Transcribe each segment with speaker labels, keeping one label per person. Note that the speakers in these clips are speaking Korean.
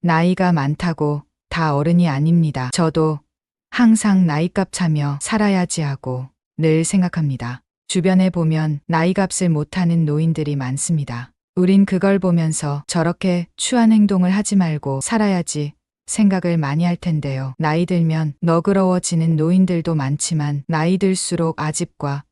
Speaker 1: 나이가 많다고 다 어른이 아닙니다. 저도 항상 나이값 차며 살아야지 하고 늘 생각합니다. 주변에 보면 나이값을 못하는 노인들이 많습니다. 우린 그걸 보면서 저렇게 추한 행동을 하지 말고 살아야지 생각을 많이 할 텐데요. 나이 들면 너그러워지는 노인들도 많지만 나이 들수록 아집과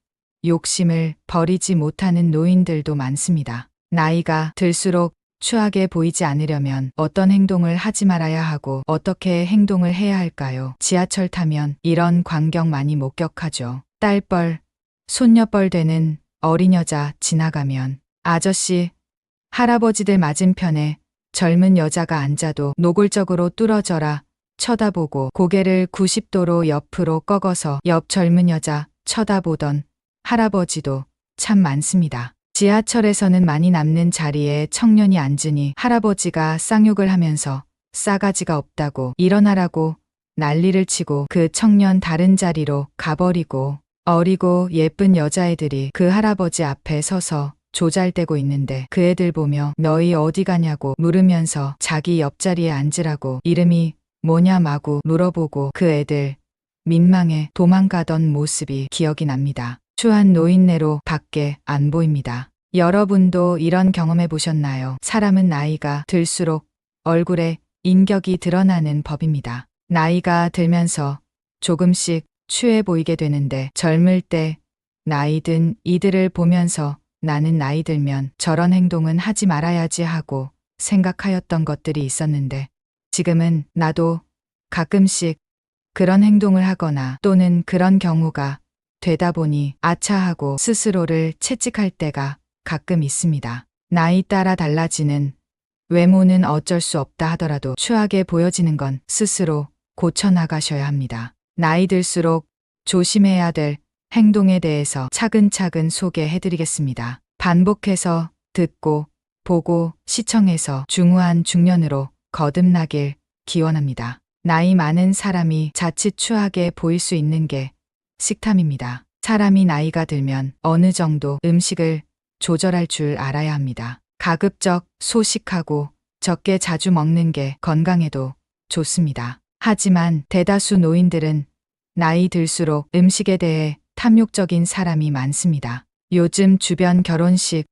Speaker 1: 욕심을 버리지 못하는 노인들도 많습니다. 나이가 들수록 추하게 보이지 않으려면 어떤 행동을 하지 말아야 하고 어떻게 행동을 해야 할까요? 지하철 타면 이런 광경 많이 목격하죠. 딸뻘, 손녀뻘 되는 어린 여자 지나가면 아저씨, 할아버지들 맞은편에 젊은 여자가 앉아도 노골적으로 뚫어져라 쳐다보고 고개를 90도로 옆으로 꺾어서 옆 젊은 여자 쳐다보던 할아버지도 참 많습니다. 지하철에서는 많이 남는 자리에 청년이 앉으니 할아버지가 쌍욕을 하면서 싸가지가 없다고 일어나라고 난리를 치고 그 청년 다른 자리로 가버리고 어리고 예쁜 여자애들이 그 할아버지 앞에 서서 조잘대고 있는데 그 애들 보며 너희 어디 가냐고 물으면서 자기 옆자리에 앉으라고 이름이 뭐냐 마구 물어보고 그 애들 민망해 도망가던 모습이 기억이 납니다. 추한 노인네로 밖에 안 보입니다. 여러분도 이런 경험해 보셨나요? 사람은 나이가 들수록 얼굴에 인격이 드러나는 법입니다. 나이가 들면서 조금씩 추해 보이게 되는데 젊을 때 나이 든 이들을 보면서 나는 나이 들면 저런 행동은 하지 말아야지 하고 생각하였던 것들이 있었는데 지금은 나도 가끔씩 그런 행동을 하거나 또는 그런 경우가 되다 보니 아차하고 스스로를 채찍할 때가 가끔 있습니다. 나이 따라 달라지는 외모는 어쩔 수 없다 하더라도 추하게 보여지는 건 스스로 고쳐나가셔야 합니다. 나이 들수록 조심해야 될 행동에 대해서 차근차근 소개해드리겠습니다. 반복해서 듣고 보고 시청해서 중후한 중년으로 거듭나길 기원합니다. 나이 많은 사람이 자칫 추하게 보일 수 있는 게 식탐입니다. 사람이 나이가 들면 어느 정도 음식을 조절할 줄 알아야 합니다. 가급적 소식하고 적게 자주 먹는 게 건강에도 좋습니다. 하지만 대다수 노인들은 나이 들수록 음식에 대해 탐욕적인 사람이 많습니다. 요즘 주변 결혼식,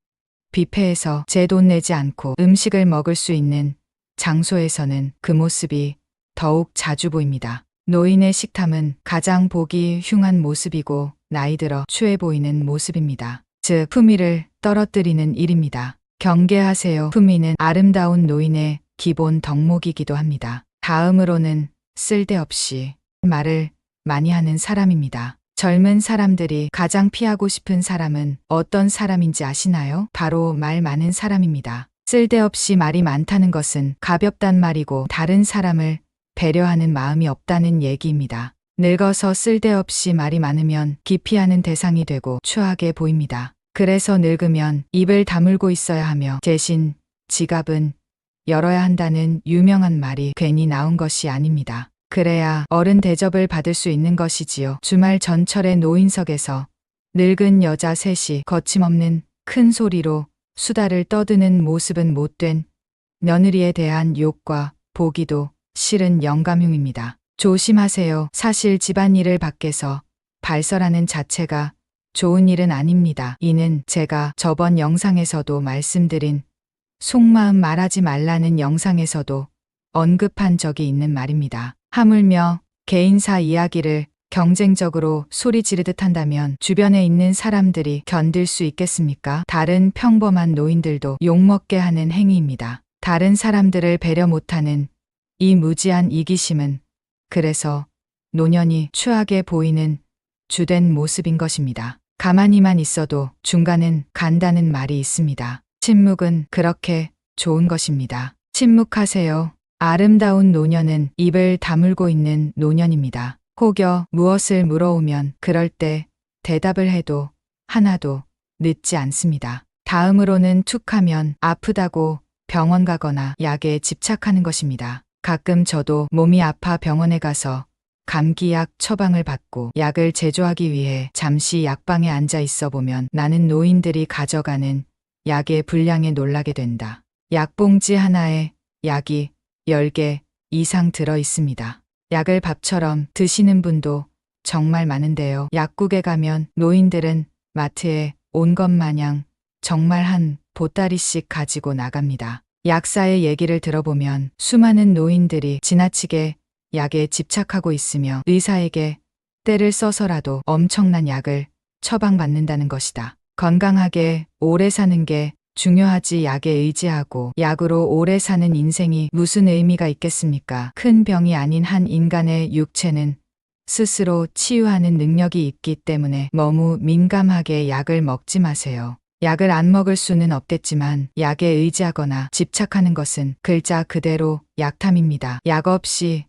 Speaker 1: 뷔페에서 제 돈 내지 않고 음식을 먹을 수 있는 장소에서는 그 모습이 더욱 자주 보입니다. 노인의 식탐은 가장 보기 흉한 모습이고 나이 들어 추해 보이는 모습입니다. 즉, 품위를 떨어뜨리는 일입니다. 경계하세요. 품위는 아름다운 노인의 기본 덕목이기도 합니다. 다음으로는 쓸데없이 말을 많이 하는 사람입니다. 젊은 사람들이 가장 피하고 싶은 사람은 어떤 사람인지 아시나요? 바로 말 많은 사람입니다. 쓸데없이 말이 많다는 것은 가볍단 말이고 다른 사람을 배려하는 마음이 없다는 얘기입니다. 늙어서 쓸데없이 말이 많으면 기피하는 대상이 되고 추하게 보입니다. 그래서 늙으면 입을 다물고 있어야 하며 대신 지갑은 열어야 한다는 유명한 말이 괜히 나온 것이 아닙니다. 그래야 어른 대접을 받을 수 있는 것이지요. 주말 전철의 노인석에서 늙은 여자 셋이 거침없는 큰 소리로 수다를 떠드는 모습은 못된 며느리에 대한 욕과 보기도 싫은 영감흉입니다. 조심하세요. 사실 집안일을 밖에서 발설하는 자체가 좋은 일은 아닙니다. 이는 제가 저번 영상에서도 말씀드린 속마음 말하지 말라는 영상에서도 언급한 적이 있는 말입니다. 하물며 개인사 이야기를 경쟁적으로 소리 지르듯 한다면 주변에 있는 사람들이 견딜 수 있겠습니까? 다른 평범한 노인들도 욕먹게 하는 행위입니다. 다른 사람들을 배려 못하는 이 무지한 이기심은 그래서 노년이 추하게 보이는 주된 모습인 것입니다. 가만히만 있어도 중간은 간다는 말이 있습니다. 침묵은 그렇게 좋은 것입니다. 침묵하세요. 아름다운 노년은 입을 다물고 있는 노년입니다. 혹여 무엇을 물어오면 그럴 때 대답을 해도 하나도 늦지 않습니다. 다음으로는 툭하면 아프다고 병원 가거나 약에 집착하는 것입니다. 가끔 저도 몸이 아파 병원에 가서 감기약 처방을 받고 약을 제조하기 위해 잠시 약방에 앉아 있어 보면 나는 노인들이 가져가는 약의 분량에 놀라게 된다. 약봉지 하나에 약이 10개 이상 들어 있습니다. 약을 밥처럼 드시는 분도 정말 많은데요. 약국에 가면 노인들은 마트에 온 것 마냥 정말 한 보따리씩 가지고 나갑니다. 약사의 얘기를 들어보면 수많은 노인들이 지나치게 약에 집착하고 있으며 의사에게 때를 써서라도 엄청난 약을 처방받는다는 것이다. 건강하게 오래 사는 게 중요하지 약에 의지하고 약으로 오래 사는 인생이 무슨 의미가 있겠습니까? 큰 병이 아닌 한 인간의 육체는 스스로 치유하는 능력이 있기 때문에 너무 민감하게 약을 먹지 마세요. 약을 안 먹을 수는 없겠지만 약에 의지하거나 집착하는 것은 글자 그대로 약탐입니다. 약 없이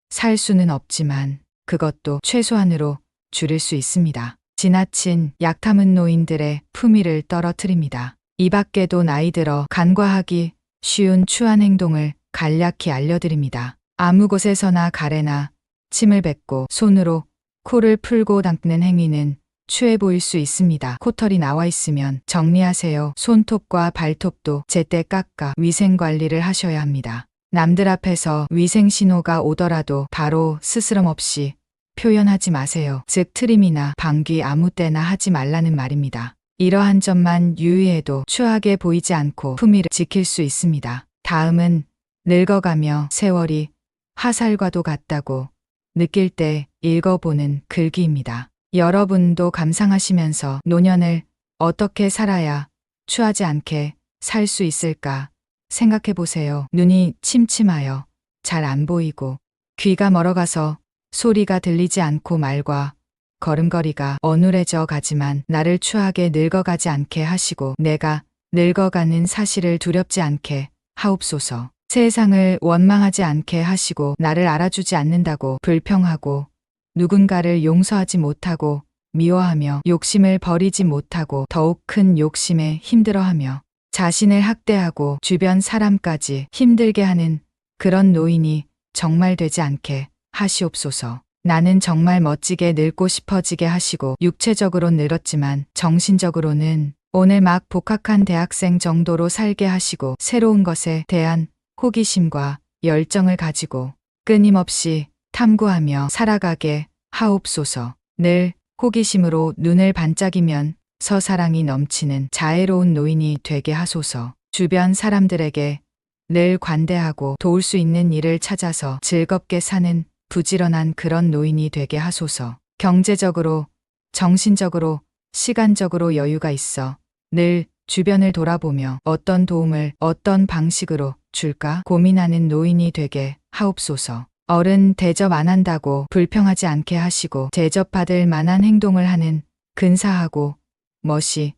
Speaker 1: 살 수는 없지만 그것도 최소한으로 줄일 수 있습니다. 지나친 약탐은 노인들의 품위를 떨어뜨립니다. 이 밖에도 나이 들어 간과하기 쉬운 추한 행동을 간략히 알려드립니다. 아무 곳에서나 가래나 침을 뱉고 손으로 코를 풀고 닦는 행위는 추해 보일 수 있습니다. 코털이 나와 있으면 정리하세요. 손톱과 발톱도 제때 깎아 위생 관리를 하셔야 합니다. 남들 앞에서 위생 신호가 오더라도 바로 스스럼 없이 표현하지 마세요. 즉 트림이나 방귀 아무 때나 하지 말라는 말입니다. 이러한 점만 유의해도 추하게 보이지 않고 품위를 지킬 수 있습니다. 다음은 늙어가며 세월이 화살과도 같다고 느낄 때 읽어보는 글귀입니다. 여러분도 감상하시면서 노년을 어떻게 살아야 추하지 않게 살 수 있을까 생각해 보세요. 눈이 침침하여 잘 안 보이고 귀가 멀어가서 소리가 들리지 않고 말과 걸음걸이가 어눌해져 가지만 나를 추하게 늙어가지 않게 하시고 내가 늙어가는 사실을 두렵지 않게 하옵소서. 세상을 원망하지 않게 하시고 나를 알아주지 않는다고 불평하고 누군가를 용서하지 못하고 미워하며 욕심을 버리지 못하고 더욱 큰 욕심에 힘들어하며 자신을 학대하고 주변 사람까지 힘들게 하는 그런 노인이 정말 되지 않게 하시옵소서. 나는 정말 멋지게 늙고 싶어지게 하시고 육체적으로 늙었지만 정신적으로는 오늘 막 복학한 대학생 정도로 살게 하시고 새로운 것에 대한 호기심과 열정을 가지고 끊임없이 탐구하며 살아가게 하옵소서. 늘 호기심으로 눈을 반짝이면 서사랑이 넘치는 자애로운 노인이 되게 하소서. 주변 사람들에게 늘 관대하고 도울 수 있는 일을 찾아서 즐겁게 사는 부지런한 그런 노인이 되게 하소서. 경제적으로, 정신적으로, 시간적으로 여유가 있어 늘 주변을 돌아보며 어떤 도움을 어떤 방식으로 줄까 고민하는 노인이 되게 하옵소서. 어른 대접 안 한다고 불평하지 않게 하시고 대접받을 만한 행동을 하는 근사하고 멋이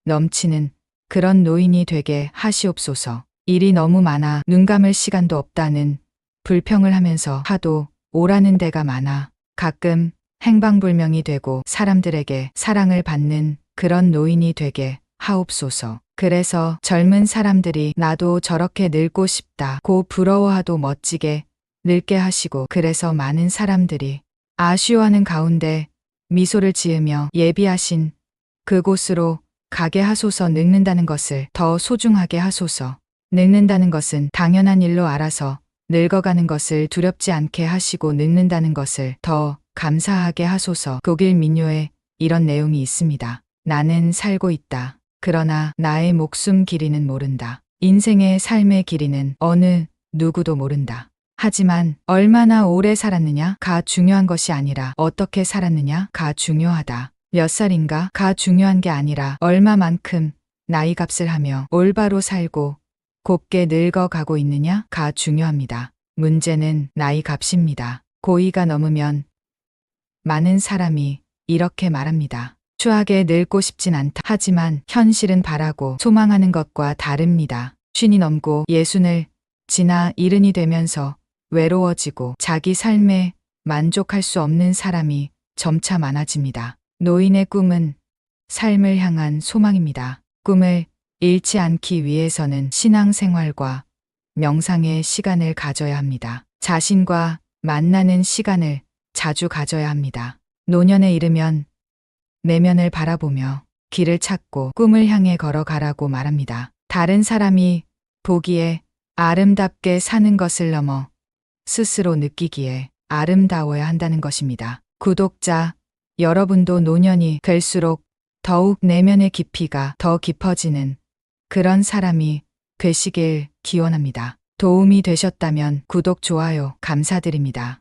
Speaker 1: 넘치는 그런 노인이 되게 하시옵소서. 일이 너무 많아 눈 감을 시간도 없다는 불평을 하면서 하도 오라는 데가 많아 가끔 행방불명이 되고 사람들에게 사랑을 받는 그런 노인이 되게 하옵소서. 그래서 젊은 사람들이 나도 저렇게 늙고 싶다고 부러워하도 멋지게 늙게 하시고 그래서 많은 사람들이 아쉬워하는 가운데 미소를 지으며 예비하신 그곳으로 가게 하소서. 늙는다는 것을 더 소중하게 하소서. 늙는다는 것은 당연한 일로 알아서 늙어가는 것을 두렵지 않게 하시고 늙는다는 것을 더 감사하게 하소서. 독일 민요에 이런 내용이 있습니다. 나는 살고 있다. 그러나 나의 목숨 길이는 모른다. 인생의 삶의 길이는 어느 누구도 모른다. 하지만 얼마나 오래 살았느냐가 중요한 것이 아니라 어떻게 살았느냐가 중요하다. 몇 살인가가 중요한 게 아니라 얼마만큼 나이 값을 하며 올바로 살고 곱게 늙어가고 있느냐가 중요합니다. 문제는 나이 값입니다. 고의가 넘으면 많은 사람이 이렇게 말합니다. 추하게 늙고 싶진 않다. 하지만 현실은 바라고 소망하는 것과 다릅니다. 쉰이 넘고 예순을 지나 이른이 되면서 외로워지고 자기 삶에 만족할 수 없는 사람이 점차 많아집니다. 노인의 꿈은 삶을 향한 소망입니다. 꿈을 잃지 않기 위해서는 신앙생활과 명상의 시간을 가져야 합니다. 자신과 만나는 시간을 자주 가져야 합니다. 노년에 이르면 내면을 바라보며 길을 찾고 꿈을 향해 걸어가라고 말합니다. 다른 사람이 보기에 아름답게 사는 것을 넘어 스스로 느끼기에 아름다워야 한다는 것입니다. 구독자, 여러분도 노년이 될수록 더욱 내면의 깊이가 더 깊어지는 그런 사람이 되시길 기원합니다. 도움이 되셨다면 구독, 좋아요 감사드립니다.